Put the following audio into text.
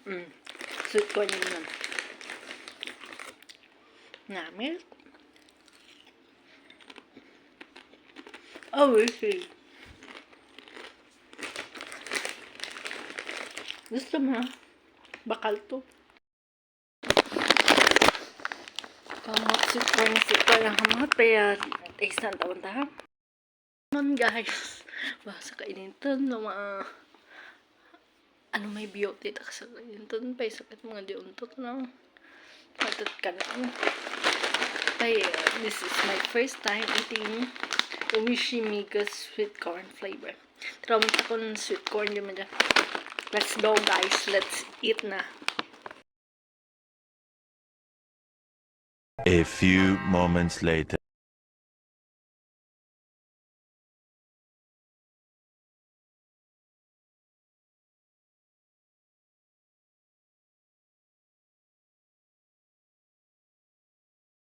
Sweet corn yun nun. Milk. Oh, really? Gusto mo, ha? Bakal to. Kamot sweet corn ang hamot. Kaya, taste na tawon ta, ha? Guys. Sa kainitan na may beauty ta sa kainitan. Pay sakit mga di untot na. Patat ka na. This is my first time eating Umishimiga's sweet corn flavor. Tramot ako ng sweet corn di man dyan. Let's go guys, let's eat na. A few moments later.